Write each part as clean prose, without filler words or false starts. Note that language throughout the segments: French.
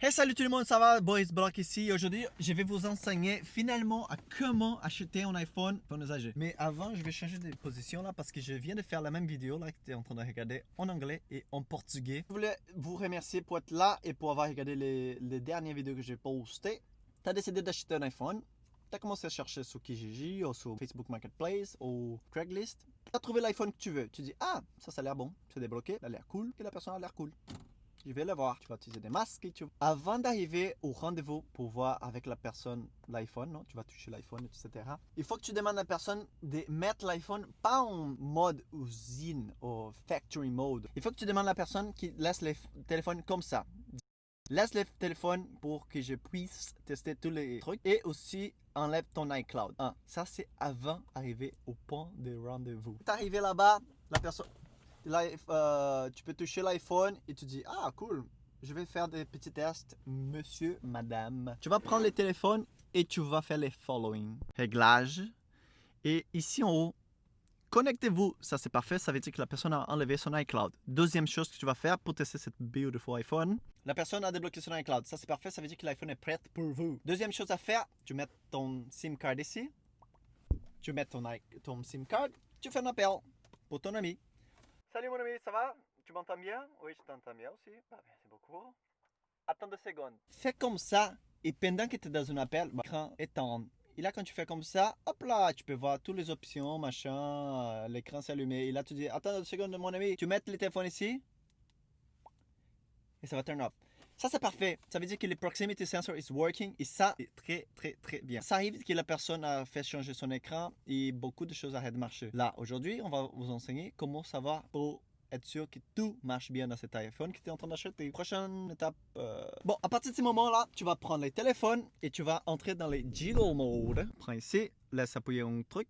Hey, salut tout le monde, ça va? Boys Block ici. Aujourd'hui, je vais vous enseigner finalement à comment acheter un iPhone usagé. Mais avant, je vais changer de position là parce que je viens de faire la même vidéo là que tu es en train de regarder en anglais et en portugais. Je voulais vous remercier pour être là et pour avoir regardé les dernières vidéos que j'ai postées. Tu as décidé d'acheter un iPhone. Tu as commencé à chercher sur Kijiji ou sur Facebook Marketplace ou Craigslist. Tu as trouvé l'iPhone que tu veux. Tu dis, ah, ça a l'air bon, c'est débloqué, ça a l'air cool et la personne a l'air cool. Je vais le voir. Tu vas utiliser des masques et tu... Avant d'arriver au rendez-vous pour voir avec la personne l'iPhone, non? Tu vas toucher l'iPhone, etc. Il faut que tu demandes à la personne de mettre l'iPhone pas en mode usine ou factory mode. Il faut que tu demandes à la personne qui laisse le téléphone comme ça. Laisse le téléphone pour que je puisse tester tous les trucs et aussi enlève ton iCloud. Ça c'est avant d'arriver au point de rendez-vous. Tu es arrivé là-bas, la personne... tu peux toucher l'iPhone et tu dis ah cool, je vais faire des petits tests, monsieur, madame. Tu vas prendre le téléphone et tu vas faire les following réglages. Et ici en haut, connectez-vous. Ça c'est parfait, ça veut dire que la personne a enlevé son iCloud. Deuxième chose que tu vas faire pour tester cette beautiful iPhone, la personne a débloqué son iCloud. Ça c'est parfait, ça veut dire que l'iPhone est prêt pour vous. Deuxième chose à faire, tu mets ton SIM card ici. Tu mets ton SIM card, tu fais un appel pour ton ami. Salut mon ami, ça va? Tu m'entends bien? Oui, je t'entends bien aussi. Merci beaucoup. Attends 2 secondes. Fais comme ça et pendant que tu es dans un appel, l'écran éteint. Et là, quand tu fais comme ça, hop là, tu peux voir toutes les options, machin, l'écran s'est allumé. Et là, tu dis, attends 2 secondes mon ami, tu mets le téléphone ici et ça va turn off. Ça, c'est parfait. Ça veut dire que le proximity sensor is working et ça, c'est très bien. Ça arrive que la personne a fait changer son écran et beaucoup de choses arrêtent de marcher. Là, aujourd'hui, on va vous enseigner comment ça va pour être sûr que tout marche bien dans cet iPhone que tu es en train d'acheter. Prochaine étape. Bon, à partir de ce moment-là, tu vas prendre le téléphone et tu vas entrer dans les jiggle mode. Prends ici, laisse appuyer un truc.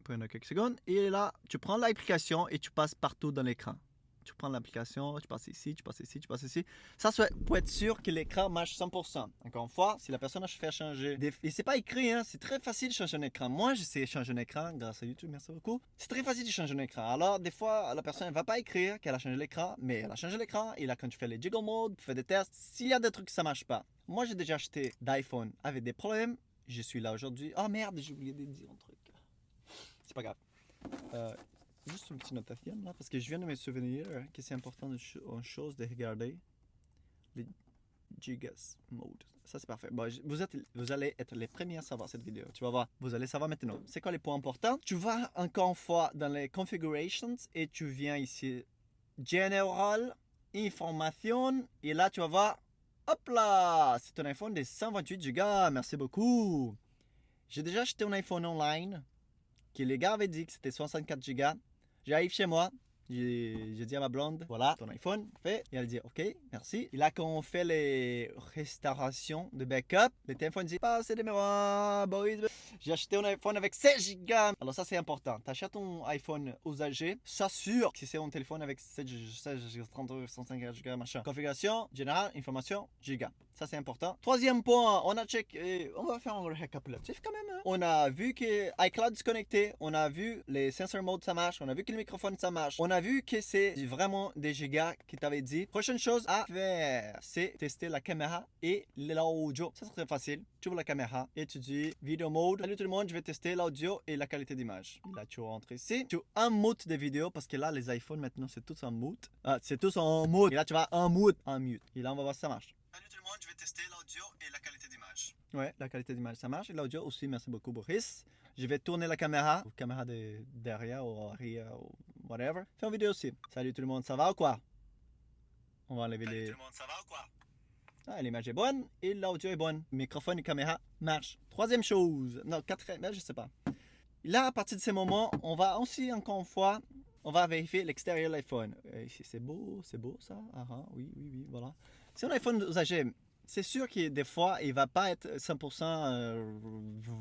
Pendant quelques secondes. Et là, tu prends l'application et tu passes partout dans l'écran. Tu prends l'application, tu passes ici, tu passes ici, tu passes ici. Ça, c'est pour être sûr que l'écran marche 100%. Encore une fois, si la personne a fait changer... Et c'est pas écrit, hein, c'est très facile de changer un écran. Moi, je sais changer un écran grâce à YouTube, merci beaucoup. C'est très facile de changer un écran. Alors, des fois, la personne ne va pas écrire qu'elle a changé l'écran, mais elle a changé l'écran. Et là, quand tu fais les jiggle mode, tu fais des tests, s'il y a des trucs que ça marche pas. Moi, j'ai déjà acheté d'iPhone avec des problèmes. Je suis là aujourd'hui. Oh merde, j'ai oublié de dire un truc. C'est pas grave. Juste une petite notation là, parce que je viens de me souvenir que c'est important une chose de regarder les gigas mode. Ça c'est parfait. Bon, vous allez être les premiers à savoir cette vidéo. Tu vas voir, vous allez savoir maintenant. C'est quoi les points importants? Tu vas encore une fois dans les configurations et tu viens ici General, Information et là tu vas voir, hop là, c'est un iPhone de 128 Go. Merci beaucoup. J'ai déjà acheté un iPhone online que les gars avaient dit que c'était 64 Go. J'arrive chez moi, j'ai dit à ma blonde, voilà ton iPhone, fait. Et elle dit, ok, merci. Et là, quand on fait les restaurations de backup, le téléphone dit, passez des mémoires, boys. J'ai acheté un iPhone avec 16 Go. Alors ça, c'est important. Tu achètes un iPhone usagé, s'assure que c'est un téléphone avec 16 32, 150 Go, machin. Configuration, générale, information, giga. Ça, c'est important. Troisième point, on a check, on va faire un récapitulatif quand même. Hein. On a vu que iCloud est connecté, on a vu les sensor mode ça marche, on a vu que le microphone ça marche, on a vu que c'est vraiment des gigas qui t'avaient dit. Prochaine chose à faire, c'est tester la caméra et l'audio. Ça, c'est très facile. Tu ouvres la caméra et tu dis vidéo mode. Salut tout le monde, je vais tester l'audio et la qualité d'image. Là, tu rentres ici. Tu unmute des vidéos parce que là, les iPhones maintenant, c'est tous en mute. C'est tous en mute. Et là, tu vas en mute. Et là, on va voir si ça marche. Salut tout le monde, je vais tester l'audio et la qualité d'image. Ouais, la qualité d'image ça marche et l'audio aussi, merci beaucoup Boris. Je vais tourner la caméra de derrière ou arrière ou whatever. Fais une vidéo aussi. Salut tout le monde, ça va ou quoi? On va enlever les... Salut tout le monde, ça va ou quoi? Ah, l'image est bonne et l'audio est bonne. Microphone et caméra marchent. Troisième chose, non, quatrième, je sais pas. Là, à partir de ces moments, on va aussi, encore une fois, on va vérifier l'extérieur de l'iPhone. C'est beau ça? Oui, voilà. C'est un iPhone usagé. C'est sûr que des fois, il va pas être 100%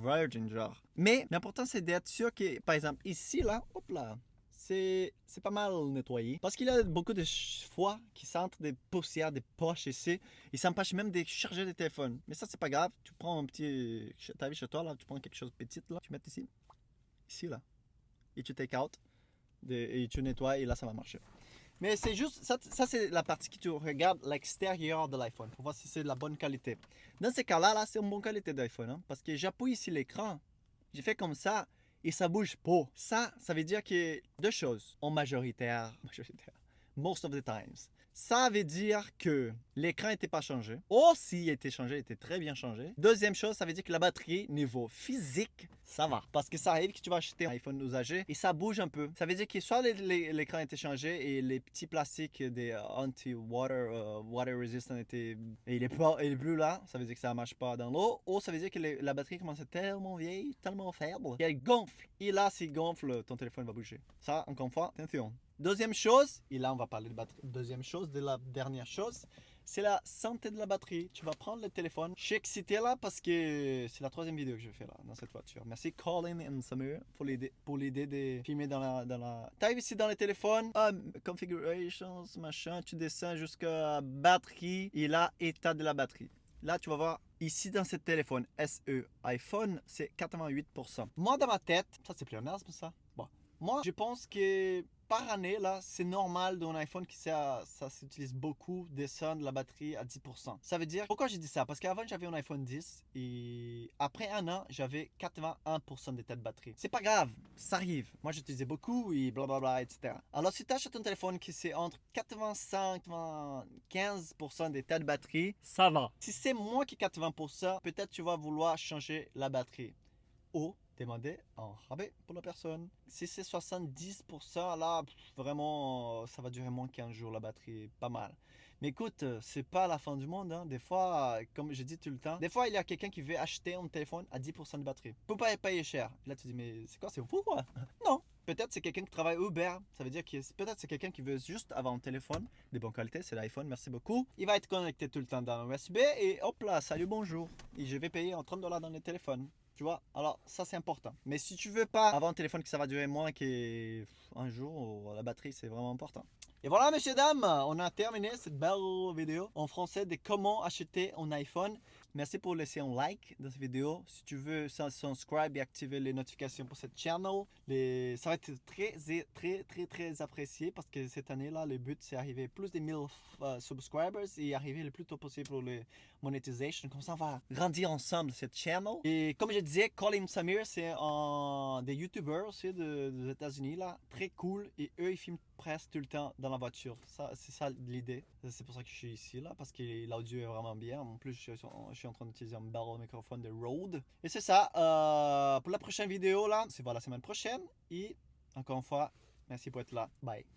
virgin, genre. Mais l'important, c'est d'être sûr que, par exemple, ici, là, hop là, c'est pas mal nettoyé. Parce qu'il y a beaucoup de fois qui sentent des poussières, des poches ici. Ils s'empêchent même de charger des téléphones. Mais ça, c'est pas grave. Tu prends un petit... T'as vu chez toi, là, tu prends quelque chose de petit, là, tu mets ici. Ici, là. Et tu take out. Et tu nettoies et là, ça va marcher. Mais c'est juste, ça c'est la partie que tu regardes l'extérieur de l'iPhone pour voir si c'est de la bonne qualité. Dans ces cas-là, là, c'est une bonne qualité d'iPhone. Hein, parce que j'appuie ici l'écran, j'ai fait comme ça et ça bouge pas. Ça veut dire que deux choses en majoritaire, most of the times. Ça veut dire que l'écran n'était pas changé. Ou s'il était changé, il était très bien changé. Deuxième chose, ça veut dire que la batterie, niveau physique, ça va. Parce que ça arrive que tu vas acheter un iPhone usagé et ça bouge un peu. Ça veut dire que soit l'écran était changé et les petits plastiques des anti-water, water resistant étaient... Et il est plus là. Ça veut dire que ça ne marche pas dans l'eau. Ou ça veut dire que la batterie commence à être tellement vieille, tellement faible, qu'elle gonfle. Et là, s'il gonfle, ton téléphone va bouger. Ça, encore une fois, attention. Deuxième chose, et là on va parler de batterie. Deuxième chose, de la dernière chose, c'est la santé de la batterie. Tu vas prendre le téléphone. Je suis excité là parce que c'est la troisième vidéo que je fais là dans cette voiture. Merci Colin et Samir pour l'idée de filmer dans la... T'arrives ici dans le téléphone, configurations, machin, tu descends jusqu'à batterie et là, état de la batterie. Là, tu vas voir, ici dans ce téléphone SE iPhone, c'est 88%. Moi, dans ma tête, ça c'est pléonasme ça. Bon, moi, je pense que par année, là, c'est normal d'un iPhone qui ça s'utilise beaucoup, descendre la batterie à 10%. Ça veut dire, pourquoi j'ai dit ça? Parce qu'avant, j'avais un iPhone 10 et après un an, j'avais 81% d'état de batterie. C'est pas grave, ça arrive. Moi, j'utilisais beaucoup et blablabla, etc. Alors, si tu achètes un téléphone qui c'est entre 85 et 95% d'état de batterie, ça va. Si c'est moins que 80%, peut-être tu vas vouloir changer la batterie. Ou demander en rabais pour la personne. Si c'est 70%, là, vraiment, ça va durer moins qu'15 jours la batterie, pas mal. Mais écoute, c'est pas la fin du monde. Hein. Des fois, comme je dis tout le temps, des fois, il y a quelqu'un qui veut acheter un téléphone à 10% de batterie. Peut pas payer cher. Là, tu dis, mais c'est quoi, c'est fou quoi? Non. Peut-être c'est quelqu'un qui travaille Uber. Ça veut dire que peut-être c'est quelqu'un qui veut juste avoir un téléphone de bonne qualité. C'est l'iPhone, merci beaucoup. Il va être connecté tout le temps dans un USB et hop là, salut, bonjour. Et je vais payer en $30 dans le téléphone. Tu vois, alors ça c'est important. Mais si tu veux pas avoir un téléphone qui ça va durer moins qu'un jour, la batterie c'est vraiment important. Et voilà messieurs dames, on a terminé cette belle vidéo en français de comment acheter un iPhone. Merci pour laisser un like dans cette vidéo. Si tu veux subscribe et activer les notifications pour cette chaîne, ça va être très apprécié parce que cette année-là, le but c'est d'arriver plus de 1000 subscribers et arriver le plus tôt possible pour les monétisation. Comme ça, on va grandir ensemble cette chaîne. Et comme je disais, Colin Samir, c'est un des YouTubers aussi des États-Unis là, très cool. Et eux, ils filment presque tout le temps dans la voiture. Ça, c'est ça l'idée. C'est pour ça que je suis ici là, parce que l'audio est vraiment bien. En plus, je suis en train d'utiliser un bel microphone de Rode. Et c'est ça. Pour la prochaine vidéo là, c'est pour la semaine prochaine. Et encore une fois, merci pour être là. Bye.